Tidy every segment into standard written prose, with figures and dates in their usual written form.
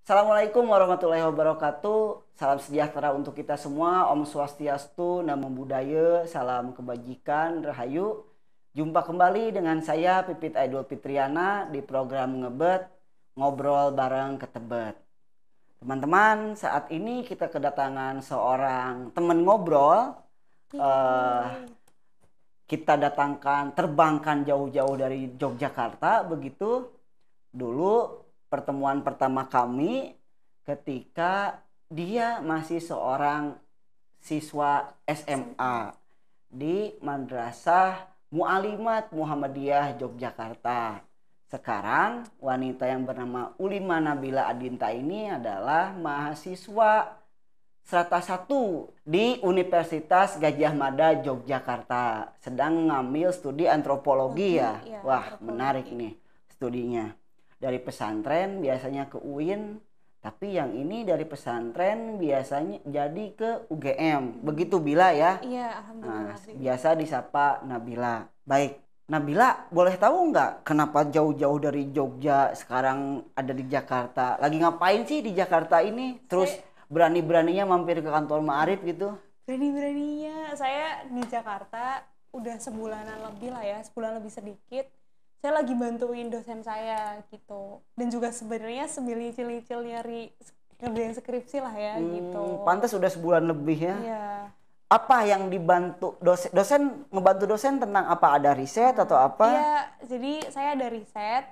Assalamualaikum warahmatullahi wabarakatuh. Salam sejahtera untuk kita semua. Om Swastiastu, Namo Buddhaya, salam kebajikan, rahayu. Jumpa kembali dengan saya Pipit Aidul Fitriana di program Ngebet, ngobrol bareng Ketebet. Teman-teman, saat ini kita kedatangan seorang teman ngobrol. Kita terbangkan jauh-jauh dari Yogyakarta begitu. Dulu pertemuan pertama kami ketika dia masih seorang siswa SMA di Madrasah Mu'alimat Muhammadiyah Yogyakarta. Sekarang wanita yang bernama Ulima Nabila Adinta ini adalah mahasiswa Strata 1 di Universitas Gadjah Mada Yogyakarta. Sedang ngambil studi antropologi ya. Wah, menarik nih studinya. Dari pesantren biasanya ke UIN, tapi yang ini dari pesantren biasanya jadi ke UGM. Begitu Bila ya? Iya, alhamdulillah. Biasa disapa Nabila. Baik, Nabila boleh tahu nggak kenapa jauh-jauh dari Jogja sekarang ada di Jakarta? Lagi ngapain sih di Jakarta ini? Terus berani-beraninya mampir ke kantor Ma'arif gitu? Berani-beraninya saya di Jakarta udah sebulanan lebih lah ya, sebulan lebih sedikit. Saya lagi bantuin dosen saya gitu, dan juga sebenarnya sambil nyicil-nyicil nyari kerjaan skripsi lah ya gitu. Pantas udah sebulan lebih ya. Iya. Apa yang dibantu dosen ngebantu dosen tentang apa? Ada riset atau apa? Iya, jadi saya ada riset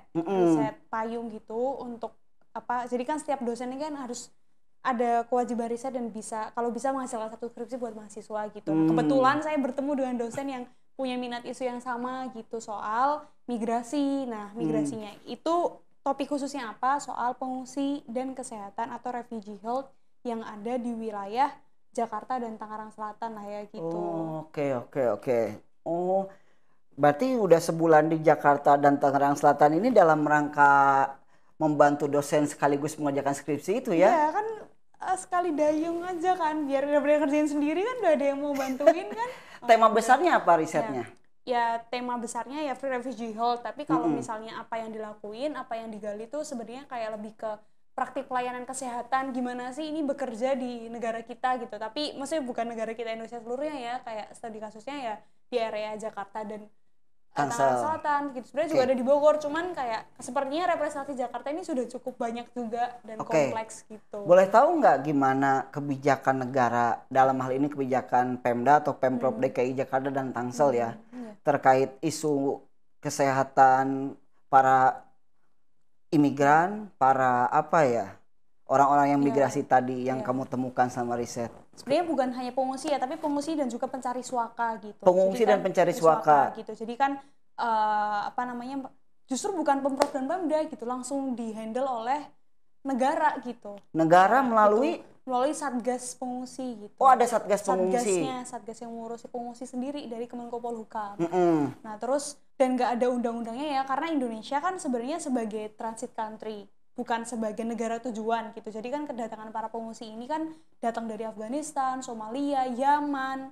payung gitu untuk apa? Jadi kan setiap dosen ini kan harus ada kewajiban riset dan kalau bisa menghasilkan satu skripsi buat mahasiswa gitu. Kebetulan saya bertemu dengan dosen yang punya minat isu yang sama gitu soal migrasi. Nah, migrasinya itu topik khususnya apa? Soal pengungsi dan kesehatan atau refugee health yang ada di wilayah Jakarta dan Tangerang Selatan lah ya gitu. Oke. Oh, berarti udah sebulan di Jakarta dan Tangerang Selatan ini dalam rangka membantu dosen sekaligus mengerjakan skripsi itu ya? Iya kan, sekali dayung aja kan, biar daripada kerjain sendiri kan udah ada yang mau bantuin kan. Tema besarnya apa risetnya? Ya tema besarnya ya free refugee health, tapi kalau misalnya apa yang dilakuin, apa yang digali tuh sebenarnya kayak lebih ke praktik pelayanan kesehatan, gimana sih ini bekerja di negara kita gitu. Tapi maksudnya bukan negara kita Indonesia seluruhnya ya, kayak studi kasusnya ya di area Jakarta dan Tangerang Selatan gitu. Sebenarnya juga ada di Bogor, cuman kayak sepertinya representasi Jakarta ini sudah cukup banyak juga dan kompleks gitu. Boleh tahu nggak gimana kebijakan negara, dalam hal ini kebijakan Pemda atau Pemprov DKI Jakarta dan Tangsel ya, terkait isu kesehatan para imigran, para orang-orang yang migrasi tadi yang kamu temukan sama riset? Sebenarnya bukan hanya pengungsi ya, tapi pengungsi dan juga pencari suaka gitu. Pengungsi dan pencari suaka gitu. Jadi kan justru bukan Pemprov dan Pemda gitu, langsung dihandle oleh negara gitu. Negara melalui Satgas pengungsi gitu. Oh, ada Satgas pengungsi. Satgas yang mengurusi pengungsi sendiri dari Kemenko Polhukam. Nah, terus dan nggak ada undang-undangnya ya, karena Indonesia kan sebenarnya sebagai transit country, bukan sebagai negara tujuan gitu. Jadi kan kedatangan para pengungsi ini kan datang dari Afghanistan, Somalia, Yaman.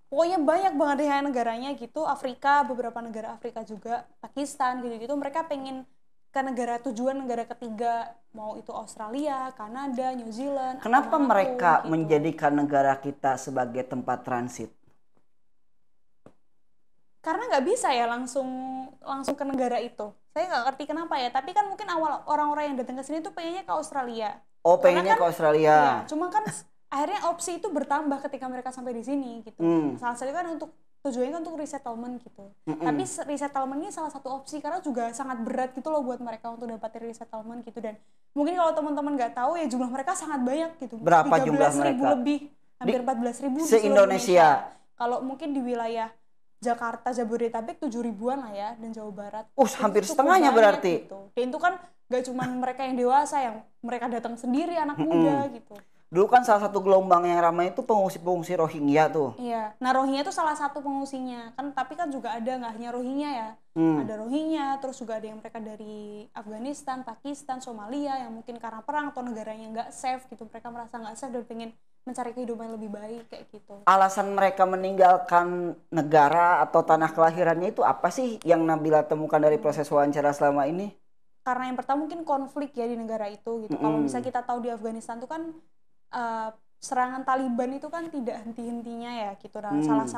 Pokoknya banyak banget ya negaranya gitu. Afrika, beberapa negara Afrika juga, Pakistan gitu-gitu. Mereka pengen ke negara tujuan, negara ketiga, mau itu Australia, Kanada, New Zealand. Kenapa mereka menjadikan negara kita sebagai tempat transit? Karena nggak bisa ya langsung ke negara itu. Saya nggak ngerti kenapa ya, tapi kan mungkin awal orang-orang yang datang ke sini tuh pengennya ke Australia. Oh, pengennya ke Australia. Ya, cuma kan akhirnya opsi itu bertambah ketika mereka sampai di sini gitu. Salah satu kan tujuannya kan untuk resettlement gitu. Tapi resettlement ini salah satu opsi karena juga sangat berat gitu loh buat mereka untuk dapatin resettlement gitu. Dan mungkin kalau teman-teman nggak tahu ya jumlah mereka sangat banyak gitu. Berapa jumlah mereka? Lebih, hampir 14.000 di se-Indonesia. Kalau mungkin di wilayah Jakarta, Jabodetabek 7.000-an lah ya, dan Jawa Barat. Hampir setengahnya berarti. Gitu. Dan itu kan gak cuma mereka yang dewasa, yang mereka datang sendiri, anak muda gitu. Dulu kan salah satu gelombang yang ramai itu pengungsi Rohingya tuh. Iya, nah Rohingya itu salah satu pengungsinya kan, tapi kan juga ada nggak hanya Rohingya ya, ada Rohingya, terus juga ada yang mereka dari Afghanistan, Pakistan, Somalia yang mungkin karena perang atau negaranya nggak safe gitu, mereka merasa nggak safe dan pengen mencari kehidupan yang lebih baik kayak gitu. Alasan mereka meninggalkan negara atau tanah kelahirannya itu apa sih yang Nabila temukan dari proses wawancara selama ini? karena yang pertama mungkin konflik ya di negara itu gitu. Kalau misalnya kita tahu di Afghanistan tuh kan serangan Taliban itu kan tidak henti-hentinya ya gitu. Nah, salah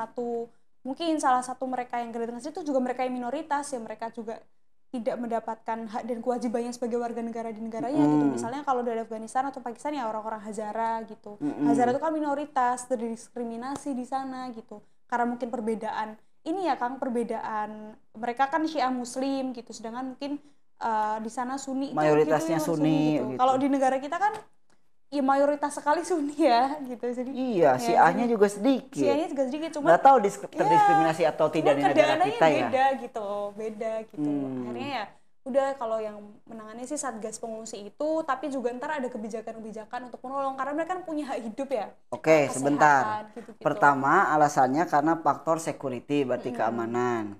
satu mereka yang datang ke situ juga mereka yang minoritas ya, mereka juga tidak mendapatkan hak dan kewajibannya sebagai warga negara di negaranya gitu. Misalnya kalau dari Afghanistan atau Pakistan ya orang-orang Hazara gitu. Hazara itu kan minoritas, terdiskriminasi di sana gitu. Karena mungkin perbedaan ini ya Kang, perbedaan mereka kan Syiah Muslim gitu, sedangkan mungkin di sana Sunni mayoritasnya gitu, Sunni gitu. gitu. Kalau di negara kita kan ya mayoritas sekali Sunni ya gitu. Jadi iya, ya, Syiahnya juga sedikit. Syiahnya juga sedikit, cuma nggak tahu terdiskriminasi atau tidak di negara kita ya. beda gitu. Akhirnya ya udah, kalau yang menangani sih Satgas Pengungsi itu, tapi juga ntar ada kebijakan-kebijakan untuk menolong karena mereka kan punya hak hidup ya. Oke, sebentar. Gitu-gitu. Pertama, alasannya karena faktor security, berarti keamanan.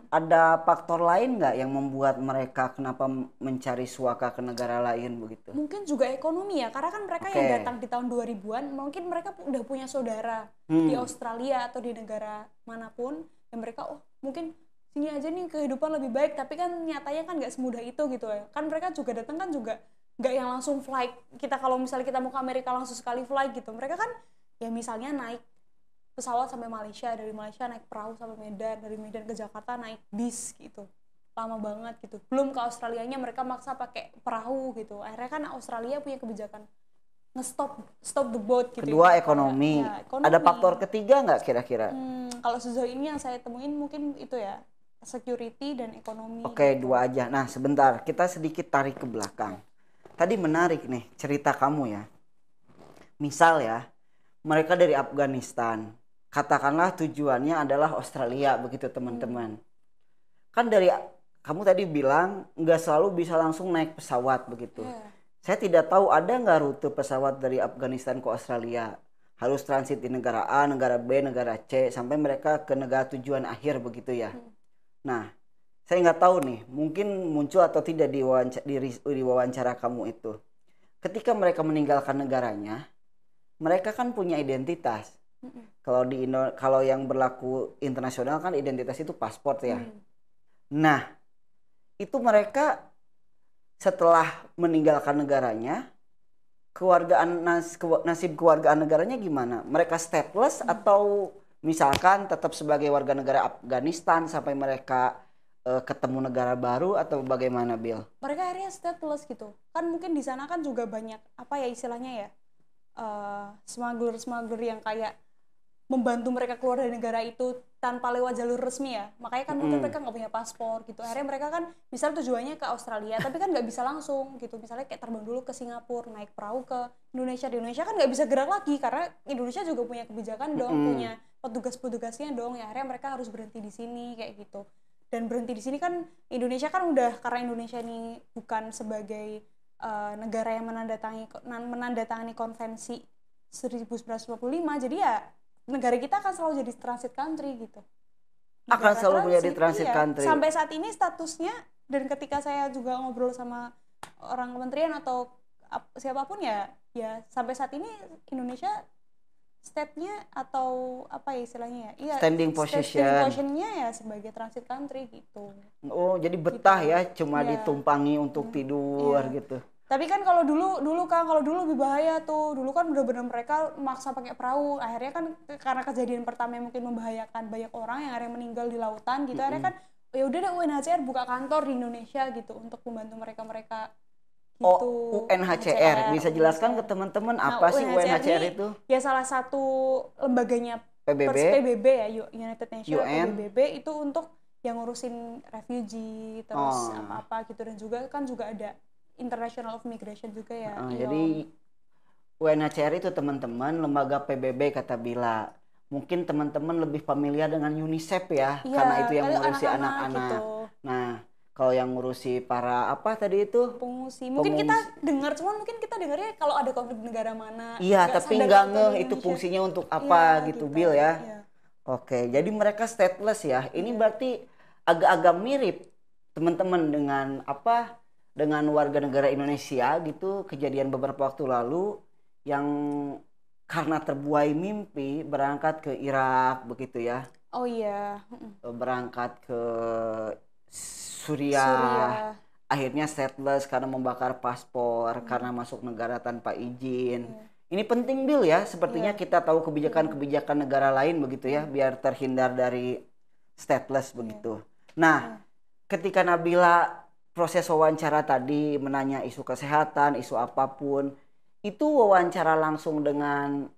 Ada faktor lain nggak yang membuat mereka kenapa mencari suaka ke negara lain begitu? Mungkin juga ekonomi ya, karena kan mereka yang datang di tahun 2000-an, mungkin mereka udah punya saudara di Australia atau di negara manapun, yang mereka mungkin sini aja nih kehidupan lebih baik, tapi kan nyatanya kan nggak semudah itu gitu ya. Kan mereka juga datang kan juga nggak yang langsung flight. Kita kalau misalnya kita mau ke Amerika langsung sekali flight gitu, mereka kan ya misalnya naik pesawat sampai Malaysia, dari Malaysia naik perahu sampai Medan, dari Medan ke Jakarta naik bis gitu, lama banget gitu. Belum ke Australianya mereka maksa pakai perahu gitu. Akhirnya kan Australia punya kebijakan stop the boat gitu. Kedua ekonomi. Ekonomi. Ada faktor ketiga nggak kira-kira? Kalau sejauh ini yang saya temuin mungkin itu ya, security dan ekonomi. Oke, gitu. Dua aja. Nah sebentar, kita sedikit tarik ke belakang. Tadi menarik nih cerita kamu ya. Misal ya, mereka dari Afghanistan, katakanlah tujuannya adalah Australia begitu teman-teman. Kan dari kamu tadi bilang nggak selalu bisa langsung naik pesawat begitu. Saya tidak tahu ada nggak rute pesawat dari Afghanistan ke Australia. Harus transit di negara A, negara B, negara C sampai mereka ke negara tujuan akhir begitu ya. Nah, saya nggak tahu nih, mungkin muncul atau tidak di wawancara kamu itu. Ketika mereka meninggalkan negaranya, mereka kan punya identitas. Kalau yang berlaku internasional kan identitas itu paspor ya. Nah, itu mereka setelah meninggalkan negaranya, nasib kewargaan negaranya gimana? Mereka stateless atau misalkan tetap sebagai warga negara Afghanistan sampai mereka ketemu negara baru atau bagaimana, Bill? Mereka akhirnya stateless gitu. Kan mungkin di sana kan juga banyak apa ya istilahnya ya, smuggler yang kayak membantu mereka keluar dari negara itu tanpa lewat jalur resmi ya. Makanya kan mungkin mereka nggak punya paspor gitu. Akhirnya mereka kan misal tujuannya ke Australia, tapi kan nggak bisa langsung gitu. Misalnya kayak terbang dulu ke Singapura, naik perahu ke Indonesia. Di Indonesia kan nggak bisa gerak lagi karena Indonesia juga punya kebijakan dong, punya petugas-petugasnya dong. Ya akhirnya mereka harus berhenti di sini kayak gitu. Dan berhenti di sini kan Indonesia kan udah, karena Indonesia ini bukan sebagai negara yang menandatangani konvensi 1945, jadi ya negara kita akan selalu jadi transit country gitu. Akan selalu menjadi transit country. Sampai saat ini statusnya, dan ketika saya juga ngobrol sama orang kementerian atau siapapun ya sampai saat ini Indonesia state-nya atau apa ya istilahnya ya? Standing position-nya ya sebagai transit country gitu. Oh, jadi betah gitu. Ya cuma ditumpangi untuk tidur gitu. Tapi kan kalau dulu lebih bahaya tuh. Dulu kan benar-benar mereka maksa pakai perahu. Akhirnya kan karena kejadian pertama yang mungkin membahayakan banyak orang yang akhirnya meninggal di lautan gitu. Akhirnya kan ya udah deh UNHCR buka kantor di Indonesia gitu untuk membantu mereka gitu. Oh, UNHCR. Bisa jelaskan ke teman-teman apa sih UNHCR itu? Ya salah satu lembaganya PBB ya, United Nations PBB itu untuk yang ngurusin refugee terus apa-apa gitu, dan juga ada International of Migration juga ya. Jadi UNHCR itu teman-teman lembaga PBB kata Bila. Mungkin teman-teman lebih familiar dengan UNICEF ya, karena itu yang ngurusi anak-anak. Gitu. Nah, kalau yang ngurusi para apa tadi itu? Pengungsi. Mungkin kita dengar, cuman mungkin kita dengarnya kalau ada konflik di negara mana. Iya, tapi nggak ngeh itu fungsinya untuk apa gitu, Bill ya. Oke, jadi mereka stateless ya. Ini berarti agak-agak mirip teman-teman dengan apa? Dengan warga negara Indonesia gitu, kejadian beberapa waktu lalu yang karena terbuai mimpi berangkat ke Irak begitu ya. Oh iya. Berangkat ke Suriah. akhirnya stateless karena membakar paspor, karena masuk negara tanpa izin. Ini penting Bill ya, sepertinya kita tahu kebijakan-kebijakan negara lain begitu ya, biar terhindar dari stateless begitu. Nah, ketika Nabila proses wawancara tadi menanya isu kesehatan, isu apapun, itu wawancara langsung dengan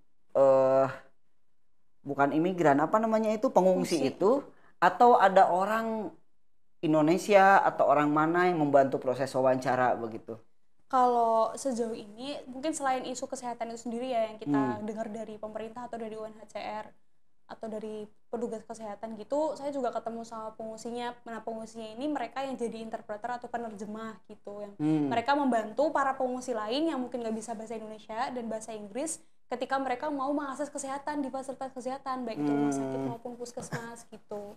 bukan imigran, apa namanya itu, pengungsi itu, atau ada orang Indonesia atau orang mana yang membantu proses wawancara begitu? Kalau sejauh ini mungkin selain isu kesehatan itu sendiri ya yang kita dengar dari pemerintah atau dari UNHCR atau dari petugas kesehatan gitu, saya juga ketemu sama pengungsinya. Nah, pengungsinya ini mereka yang jadi interpreter atau penerjemah gitu, yang mereka membantu para pengungsi lain yang mungkin nggak bisa bahasa Indonesia dan bahasa Inggris ketika mereka mau mengakses kesehatan di fasilitas kesehatan, baik itu rumah sakit maupun puskesmas gitu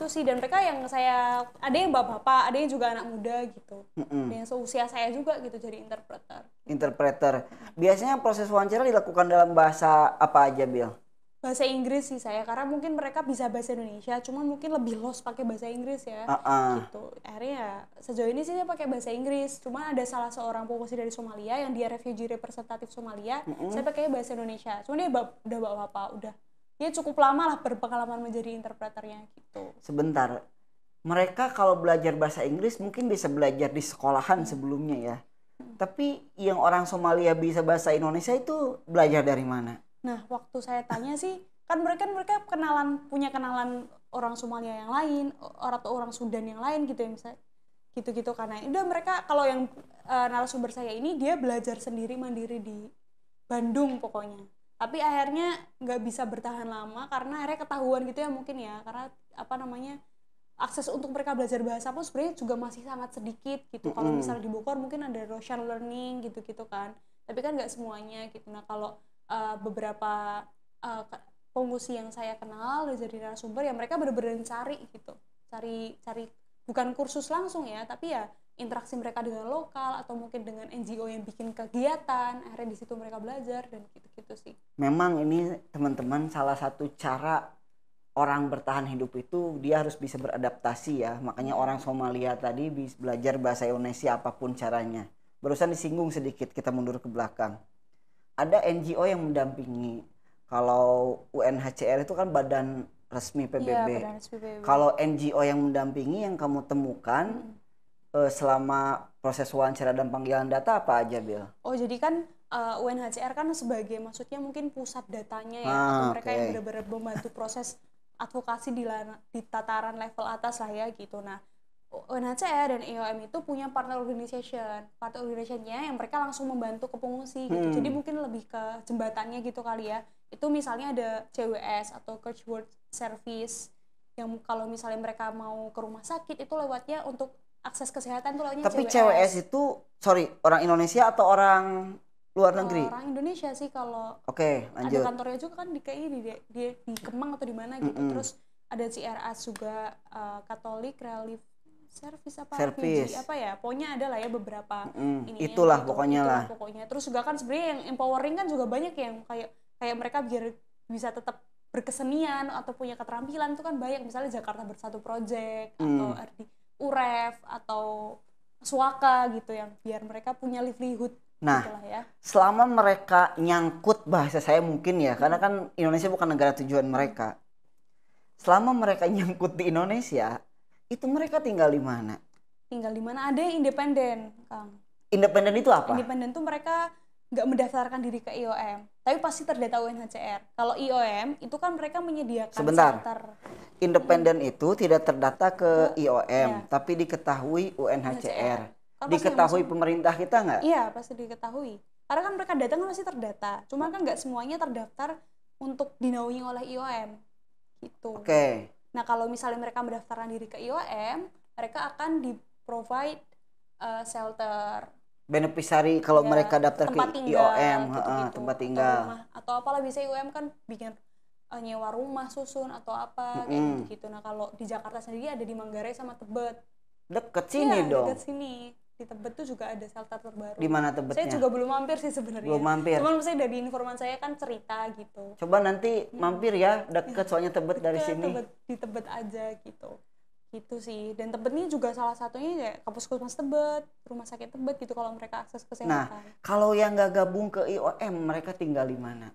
sih. Dan mereka yang saya, ada yang bapak-bapak, ada yang juga anak muda gitu, ada yang seusia saya juga gitu jadi interpreter. Biasanya proses wawancara dilakukan dalam bahasa apa aja, Bill? Bahasa Inggris sih saya, karena mungkin mereka bisa bahasa Indonesia, cuman mungkin lebih los pakai bahasa Inggris ya. Gitu. Akhirnya ya, sejauh ini sih saya pakai bahasa Inggris, cuman ada salah seorang pengungsi dari Somalia yang dia refugee representatif Somalia, saya pakai bahasa Indonesia. Cuman dia udah bapak-bapak, dia cukup lama lah berpengalaman menjadi interpreternya gitu. Sebentar, mereka kalau belajar bahasa Inggris mungkin bisa belajar di sekolahan sebelumnya ya. Tapi yang orang Somalia bisa bahasa Indonesia itu belajar dari mana? Nah, waktu saya tanya sih, kan mereka punya kenalan orang Somalia yang lain, atau orang Sudan yang lain gitu ya, misalnya gitu-gitu. Karena udah mereka, kalau yang narasumber saya ini dia belajar sendiri mandiri di Bandung pokoknya. Tapi akhirnya nggak bisa bertahan lama karena akhirnya ketahuan gitu ya mungkin ya, karena akses untuk mereka belajar bahasa pun sebenarnya juga masih sangat sedikit gitu. Kalau misalnya di Bogor mungkin ada Roshan Learning gitu-gitu kan, tapi kan nggak semuanya gitu. Nah, kalau beberapa pengungsi yang saya kenal dari narasumber ya, mereka benar-benar cari bukan kursus langsung ya, tapi ya interaksi mereka dengan lokal atau mungkin dengan NGO yang bikin kegiatan, akhirnya di situ mereka belajar dan gitu-gitu sih. Memang ini teman-teman salah satu cara orang bertahan hidup itu dia harus bisa beradaptasi ya. Makanya orang Somalia tadi bisa belajar bahasa Indonesia apapun caranya. Barusan disinggung sedikit, kita mundur ke belakang. Ada NGO yang mendampingi. Kalau UNHCR itu kan badan resmi PBB. Iya, badan resmi PBB. Kalau NGO yang mendampingi yang kamu temukan selama proses wawancara dan panggilan data apa aja, Bill? Oh, jadi kan UNHCR kan sebagai maksudnya mungkin pusat datanya ya, atau mereka yang benar-benar membantu proses advokasi di tataran level atas lah ya gitu. Nah, UNHCR dan IOM itu punya partner organization-nya yang mereka langsung membantu ke pengungsi gitu. Jadi mungkin lebih ke jembatannya gitu kali ya. Itu misalnya ada CWS atau Church World Service yang kalau misalnya mereka mau ke rumah sakit itu lewatnya, untuk akses kesehatan tuh lewatnya Tapi CWS. CWS itu orang Indonesia atau orang luar negeri? Orang Indonesia sih kalau. Oke, lanjut. Ada kantornya juga kan di di Kemang atau di mana gitu. Terus ada CRS juga, Catholic Relief Service Service. apa ya, pokoknya ada lah ya beberapa itulah gitu, pokoknya lah. Terus juga kan sebenarnya yang empowering kan juga banyak yang kayak mereka biar bisa tetap berkesenian atau punya keterampilan itu kan banyak, misalnya Jakarta Bersatu Project atau UREF atau Suaka gitu, yang biar mereka punya livelihood. Nah, gitu lah ya. Selama mereka nyangkut, bahasa saya mungkin ya, karena kan Indonesia bukan negara tujuan mereka. Selama mereka nyangkut di Indonesia, itu mereka tinggal di mana? Tinggal di mana? Ada yang independen, Kang. Independen itu apa? Independen tuh mereka nggak mendaftarkan diri ke IOM, tapi pasti terdata UNHCR. Kalau IOM itu kan mereka menyediakan shelter. Independen itu tidak terdata ke IOM, tapi diketahui UNHCR. Diketahui pemerintah kita nggak? Iya, pasti diketahui. Karena kan mereka datang kan masih terdata. Cuma kan nggak semuanya terdaftar untuk dinaungi oleh IOM. Gitu. Oke. Nah, kalau misalnya mereka mendaftarkan diri ke IOM, mereka akan di-provide shelter. Beneficiary kalau mereka daftar tempat ke tinggal, IOM, gitu-gitu. tempat tinggal. Atau apalah, bisa IOM kan bikin nyewa rumah susun atau apa kayak gitu. Nah, kalau di Jakarta sendiri ada di Manggarai sama Tebet. Deket sini dong. Deket sini. Di Tebet tuh juga ada shelter terbaru. Di mana Tebetnya? Saya juga belum mampir sih sebenarnya. Belum mampir. Cuman saya dari informan saya kan cerita gitu. Coba nanti mampir ya, deket soalnya Tebet dari sini. Di Tebet aja gitu. gitu sih. Dan Tebetnya juga salah satunya ya Puskesmas Tebet, rumah sakit Tebet gitu kalau mereka akses kesehatan. Nah, kalau yang nggak gabung ke IOM mereka tinggal di mana?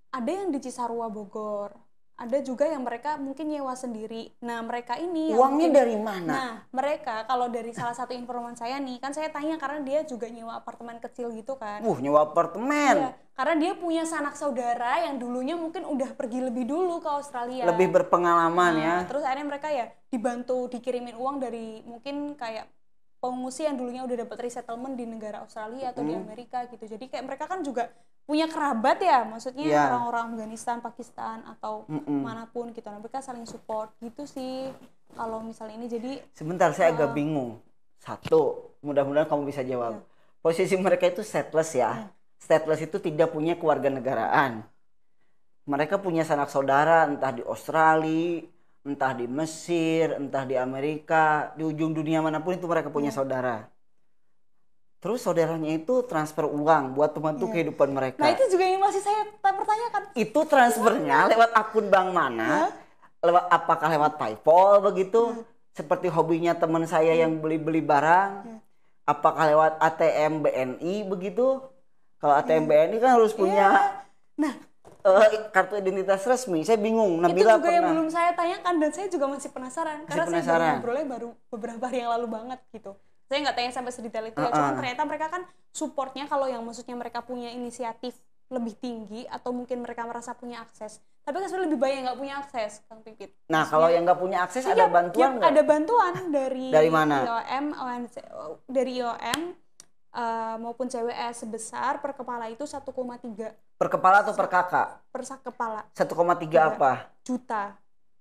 Ada yang di Cisarua Bogor, ada juga yang mereka mungkin nyewa sendiri. Nah mereka ini uangnya mungkin, dari mana? Nah mereka kalau dari salah satu informan saya nih, kan saya tanya karena dia juga nyewa apartemen kecil gitu kan. Nyewa apartemen. Iya, karena dia punya sanak saudara yang dulunya mungkin udah pergi lebih dulu ke Australia. Lebih berpengalaman ya. Terus akhirnya mereka ya dibantu dikirimin uang dari mungkin kayak pengungsi yang dulunya udah dapat resettlement di negara Australia atau di Amerika gitu. Jadi kayak mereka kan juga punya kerabat ya, maksudnya orang-orang Afghanistan, Pakistan atau manapun gitu. Nah, mereka saling support gitu sih. Kalau misalnya ini jadi sebentar saya agak bingung. Satu, mudah-mudahan kamu bisa jawab. Posisi mereka itu stateless ya. Stateless itu tidak punya kewarganegaraan. Mereka punya sanak saudara entah di Australia, entah di Mesir, entah di Amerika, di ujung dunia manapun itu mereka punya saudara. Terus saudaranya itu transfer uang buat membantu kehidupan mereka. Nah itu juga yang masih saya pertanyakan. Itu transfernya lewat akun bank mana? Apakah lewat PayPal begitu? Seperti hobinya teman saya yang beli-beli barang. Apakah lewat ATM BNI begitu? Kalau ATM BNI kan harus punya kartu identitas resmi. Saya bingung. Nabila itu juga yang belum saya tanyakan dan saya juga masih penasaran. Karena saya ngobrolnya baru beberapa hari yang lalu banget gitu. Saya nggak tanya sampai sedetail itu ya, cuman ternyata mereka kan supportnya kalau yang maksudnya mereka punya inisiatif lebih tinggi atau mungkin mereka merasa punya akses. Tapi kan sebenarnya lebih banyak yang nggak punya akses, Kang Pipit. Nah, kalau yang nggak punya akses ada bantuan nggak? Ada bantuan dari mana? IOM, dari IOM maupun CWS sebesar per kepala itu 1,3. Per kepala atau per kakak? Per kepala. 1,3 apa? Juta.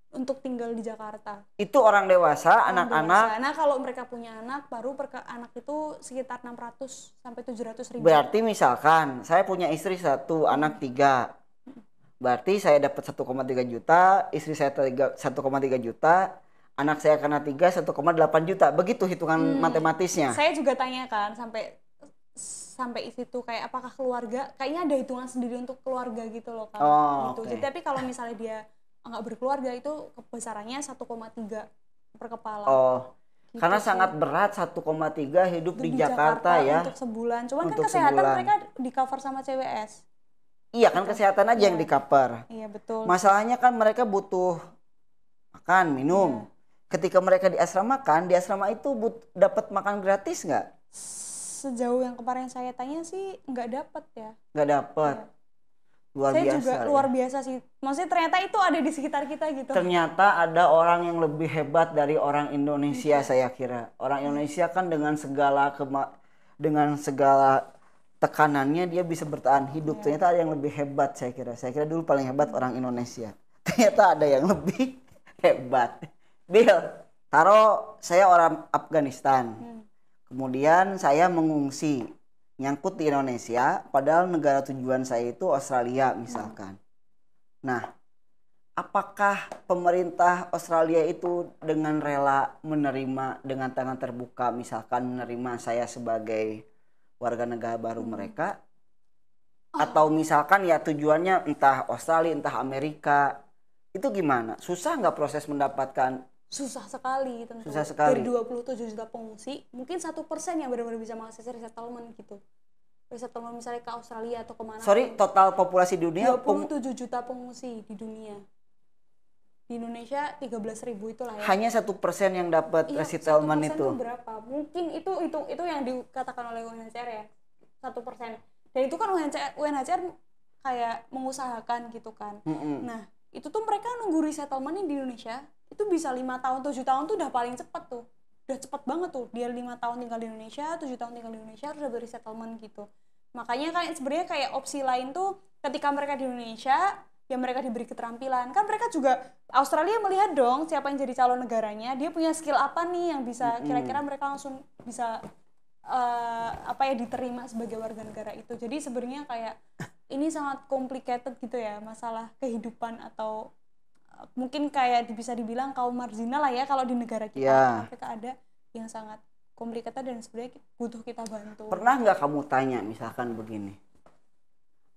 Untuk tinggal di Jakarta. Itu orang dewasa, anak-anak. Nah kalau mereka punya anak, baru per anak itu sekitar 600 sampai 700 ribu. Berarti misalkan saya punya istri 1, anak 3. Berarti saya dapat 1,3 juta, istri saya 1,3 juta, anak saya kena 3, 1,8 juta. Begitu hitungan matematisnya. Saya juga tanyakan sampai itu kayak apakah keluarga, kayaknya ada hitungan sendiri untuk keluarga gitu loh kan. Gitu. Jadi tapi kalau misalnya dia nggak berkeluarga itu besarannya 1,3 per kepala. Gitu karena sih. Sangat berat 1,3 hidup di Jakarta ya. Untuk sebulan. Cuman untuk kan kesehatan mereka di cover sama CWS. Iya kan kesehatan aja yang di cover. Iya betul. Masalahnya kan mereka butuh makan, minum. Ketika mereka di asrama itu dapat makan gratis nggak? Sejauh yang kemarin saya tanya sih nggak dapat ya. Nggak dapat. Saya juga luar biasa sih. Maksudnya ternyata itu ada di sekitar kita gitu. Ternyata ada orang yang lebih hebat dari orang Indonesia saya kira. Orang Indonesia kan dengan segala tekanannya dia bisa bertahan hidup. Ternyata ada yang lebih hebat saya kira. Saya kira dulu paling hebat orang Indonesia. Ternyata ada yang lebih hebat. Bill, taruh saya orang Afghanistan. Kemudian saya mengungsi. Nyangkut di Indonesia, padahal negara tujuan saya itu Australia misalkan. Nah, apakah pemerintah Australia itu dengan rela menerima dengan tangan terbuka, misalkan menerima saya sebagai warga negara baru mereka? Atau misalkan ya tujuannya entah Australia, entah Amerika, itu gimana? Susah nggak proses mendapatkan? Susah sekali tentu. Susah sekali. Dari 27 juta pengungsi, mungkin 1% yang benar-benar bisa mengakses resettlement gitu. Resettlement misalnya ke Australia atau kemana. Sorry, total populasi dunia? 27 juta pengungsi di dunia. Di Indonesia 13.000 itulah ya. Hanya 1% yang dapat resettlement 1% itu. Berapa? Mungkin itu yang dikatakan oleh UNHCR ya. 1%. Dan itu kan UNHCR kayak mengusahakan gitu kan. Nah, itu tuh mereka nunggu resettlement di Indonesia itu bisa 5 tahun, 7 tahun tuh udah paling cepet tuh. Udah cepet banget tuh. Dia 5 tahun tinggal di Indonesia, 7 tahun tinggal di Indonesia harus ada resettlement gitu. Makanya kan sebenarnya kayak opsi lain tuh ketika mereka di Indonesia, ya mereka diberi keterampilan. Kan mereka juga Australia melihat dong siapa yang jadi calon negaranya, dia punya skill apa nih yang bisa kira-kira mereka langsung bisa diterima sebagai warga negara itu. Jadi sebenarnya kayak ini sangat complicated gitu ya, masalah kehidupan atau mungkin kayak bisa dibilang kaum marginal lah ya kalau di negara kita. Mereka ada yang sangat complicated dan sebenarnya butuh kita bantu. Pernah nggak kamu tanya misalkan begini,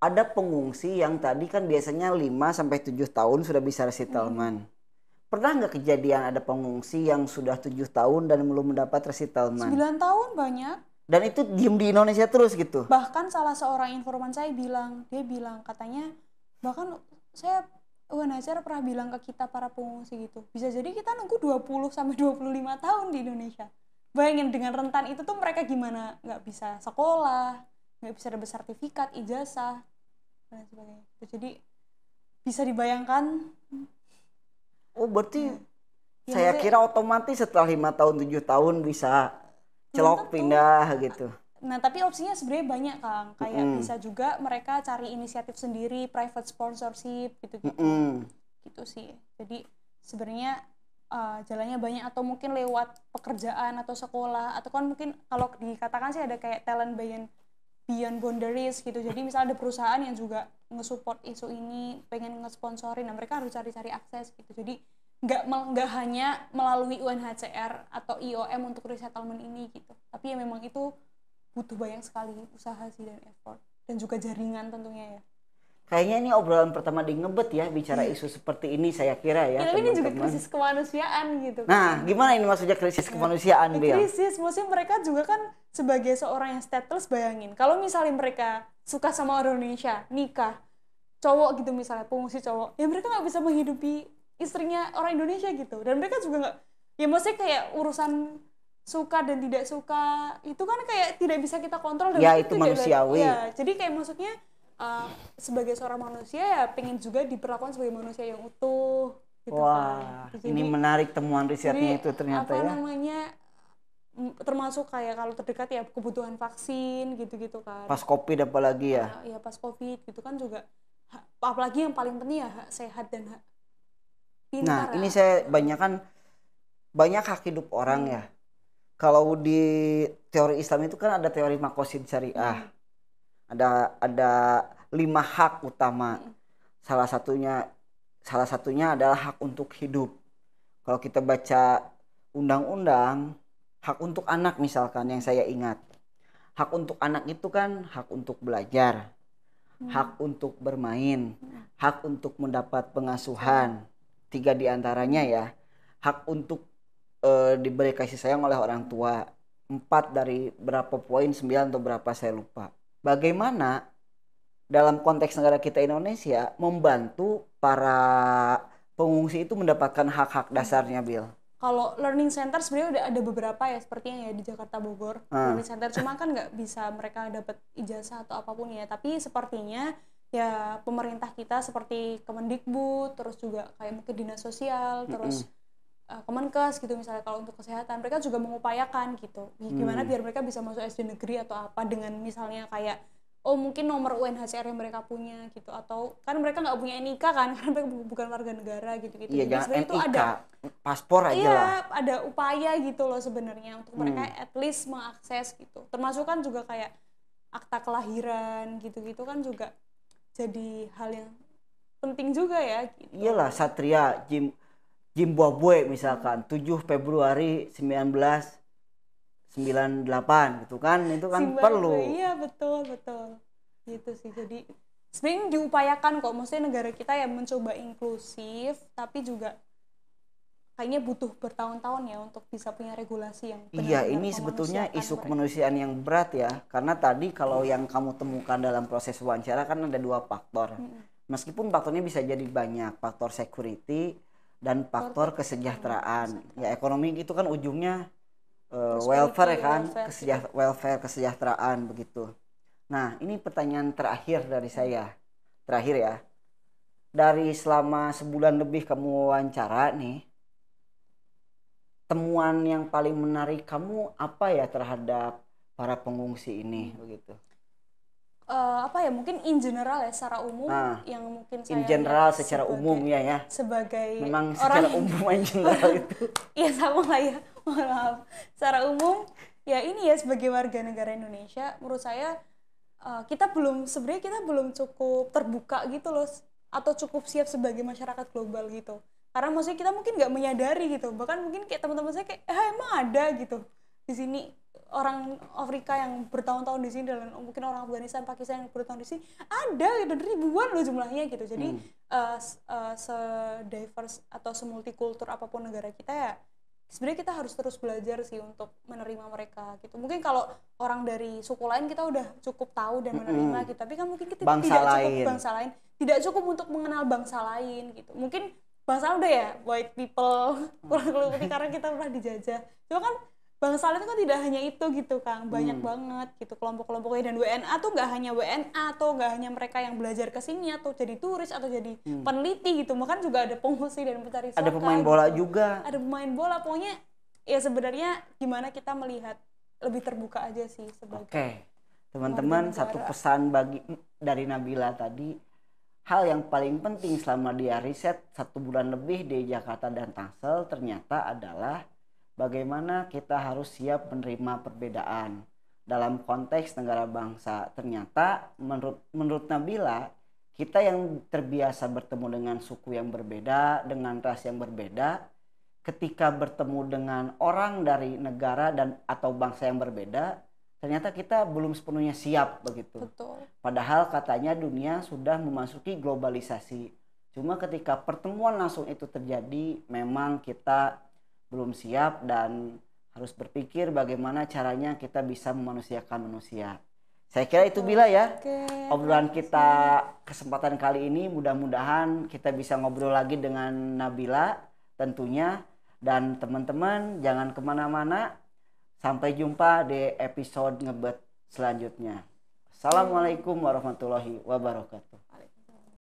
ada pengungsi yang tadi kan biasanya 5-7 tahun sudah bisa resettlement. pernah nggak kejadian ada pengungsi yang sudah 7 tahun dan belum mendapat resettlement? 9 tahun banyak. Dan itu diem di Indonesia terus gitu? Bahkan salah seorang informan saya bilang, dia bilang katanya, bahkan saya UNHCR pernah bilang ke kita para pengungsi gitu, bisa jadi kita nunggu 20 sampai 25 tahun di Indonesia. Bayangin dengan rentan itu tuh mereka gimana, nggak bisa sekolah, nggak bisa dapat sertifikat, ijazah, dan sebagainya. Jadi bisa dibayangkan. Oh berarti Ya, saya maksudnya- kira otomatis setelah 5 tahun 7 tahun bisa celok tentu. pindah gitu. Nah, tapi opsinya sebenarnya banyak, Kang. Kayak bisa juga mereka cari inisiatif sendiri, private sponsorship gitu-gitu. Gitu sih. Jadi sebenarnya jalannya banyak, atau mungkin lewat pekerjaan atau sekolah, atau kan mungkin kalau dikatakan sih ada kayak talent beyond boundaries gitu. Jadi misalnya ada perusahaan yang juga nge-support isu ini, pengen nge-sponsorin, nah mereka harus cari-cari akses gitu. Jadi nggak hanya melalui UNHCR atau IOM untuk resettlement ini gitu. Tapi ya memang itu butuh banyak sekali usaha sih dan effort, dan juga jaringan tentunya ya. Kayaknya ini obrolan pertama di Ngebet ya, bicara isu seperti ini saya kira ya, Tapi ini juga teman-teman. krisis kemanusiaan gitu. Nah, gimana ini maksudnya krisis kemanusiaan, Bill? Krisis, maksudnya mereka juga kan sebagai seorang yang stateless, bayangin kalau misalnya mereka suka sama orang Indonesia, nikah, cowok gitu misalnya, pengungsi cowok, ya mereka nggak bisa menghidupi istrinya orang Indonesia gitu. Dan mereka juga nggak, ya maksudnya kayak urusan suka dan tidak suka itu kan kayak tidak bisa kita kontrol, dan Ya, itu tidak- manusiawi. ya, jadi kayak maksudnya sebagai seorang manusia ya pengen juga diperlakukan sebagai manusia yang utuh gitu. Wah, kan. ini menarik temuan risetnya Jadi, itu ternyata apa ya. namanya, termasuk kayak kalau terdekat ya kebutuhan vaksin gitu-gitu kan. Pas COVID apalagi ya. Ya pas COVID gitu kan juga, apalagi yang paling penting ya hak sehat dan hak Nah, pintar. ini saya banyak hak hidup orang ya. Kalau di teori Islam itu kan ada teori makosid syariah. Ada 5 hak utama. Salah satunya adalah hak untuk hidup. Kalau kita baca undang-undang, hak untuk anak misalkan yang saya ingat. Hak untuk anak itu kan hak untuk belajar, hak untuk bermain, hak untuk mendapat pengasuhan. 3 diantaranya ya. Hak untuk diberi kasih sayang oleh orang tua. 4 dari berapa poin, 9 atau berapa saya lupa. Bagaimana dalam konteks negara kita Indonesia membantu para pengungsi itu mendapatkan hak-hak dasarnya, Bill? Kalau learning center sebenarnya udah ada beberapa ya, sepertinya ya di Jakarta Bogor. Learning center cuma kan nggak bisa mereka dapat ijazah atau apapun ya, tapi sepertinya ya pemerintah kita seperti Kemendikbud, terus juga kayak mungkin dinas sosial, terus Kemenkes gitu misalnya kalau untuk kesehatan, mereka juga mengupayakan gitu. Gimana biar mereka bisa masuk SD negeri atau apa, dengan misalnya kayak mungkin nomor UNHCR yang mereka punya gitu, atau kan mereka nggak punya NIK kan karena mereka bukan warga negara gitu-gitu. Iya, Jadi jangan sebenarnya itu NIK, ada paspor aja lah. ada upaya gitu loh sebenarnya untuk mereka at least mengakses gitu. Termasuk kan juga kayak akta kelahiran gitu-gitu kan juga jadi hal yang penting juga ya gitu. Iyalah, Satria Zimbabwe misalkan 7 Februari 1998 gitu kan, itu kan Zimbabwe, perlu. iya betul gitu sih. Jadi sebenarnya diupayakan kok, maksudnya negara kita ya mencoba inklusif, tapi juga kayaknya butuh bertahun-tahun ya untuk bisa punya regulasi yang Iya, benar-benar ini sebetulnya memanusiakan isu mereka. kemanusiaan yang berat ya, karena tadi kalau yang kamu temukan dalam proses wawancara kan ada 2 faktor. Meskipun faktornya bisa jadi banyak, faktor security dan faktor kesejahteraan. Ya, ekonomi itu kan ujungnya welfare kan, kesejahteraan begitu. Nah, ini pertanyaan terakhir dari saya. Terakhir ya. Dari selama sebulan lebih kamu wawancara nih, temuan yang paling menarik kamu apa ya terhadap para pengungsi ini begitu? Apa ya, mungkin in general ya, secara umum yang mungkin saya In general lihat secara umum ya. sebagai Memang orang secara umum in general itu. Iya sama lah ya, mohon maaf. Secara umum ya ini ya, sebagai warga negara Indonesia menurut saya sebenarnya kita belum cukup terbuka gitu loh, atau cukup siap sebagai masyarakat global gitu. Karena maksudnya kita mungkin nggak menyadari gitu, bahkan mungkin kayak teman-teman saya kayak emang ada gitu. di sini orang Afrika yang bertahun-tahun di sini, dan mungkin orang Afghanistan, Pakistan yang bertahun di sini ada gitu, ribuan loh jumlahnya gitu. Jadi se-diverse atau semultikultur apapun negara kita ya, sebenarnya kita harus terus belajar sih untuk menerima mereka gitu. Mungkin kalau orang dari suku lain kita udah cukup tahu dan menerima gitu, tapi kan mungkin kita bangsa tidak lain. cukup bangsa lain, tidak cukup untuk mengenal bangsa lain gitu. Mungkin bangsa udah ya white people kulit putih karena kita pernah dijajah. Cuma kan bangsa lain itu kan tidak hanya itu gitu Kang, banyak banget gitu kelompok-kelompoknya. Dan WNA tuh nggak hanya WNA atau nggak hanya mereka yang belajar ke sini atau jadi turis atau jadi peneliti gitu, bahkan juga ada pengungsi dan pencari suaka, ada pemain bola gitu. juga, ada pemain bola. Pokoknya ya sebenarnya gimana kita melihat lebih terbuka aja sih sebagai Oke, teman-teman, satu pesan dari Nabila tadi, hal yang paling penting selama dia riset 1 bulan lebih di Jakarta dan Tangsel ternyata adalah bagaimana kita harus siap menerima perbedaan dalam konteks negara bangsa. Ternyata menurut Nabila, kita yang terbiasa bertemu dengan suku yang berbeda, dengan ras yang berbeda, ketika bertemu dengan orang dari negara dan atau bangsa yang berbeda, ternyata kita belum sepenuhnya siap begitu. Betul. Padahal katanya dunia sudah memasuki globalisasi. Cuma ketika pertemuan langsung itu terjadi, memang kita belum siap dan harus berpikir bagaimana caranya kita bisa memanusiakan manusia. Saya kira itu Bila ya. Obrolan kita kesempatan kali ini, mudah-mudahan kita bisa ngobrol lagi dengan Nabila tentunya. Dan teman-teman jangan kemana-mana. Sampai jumpa di episode Ngebet selanjutnya. Assalamualaikum warahmatullahi wabarakatuh.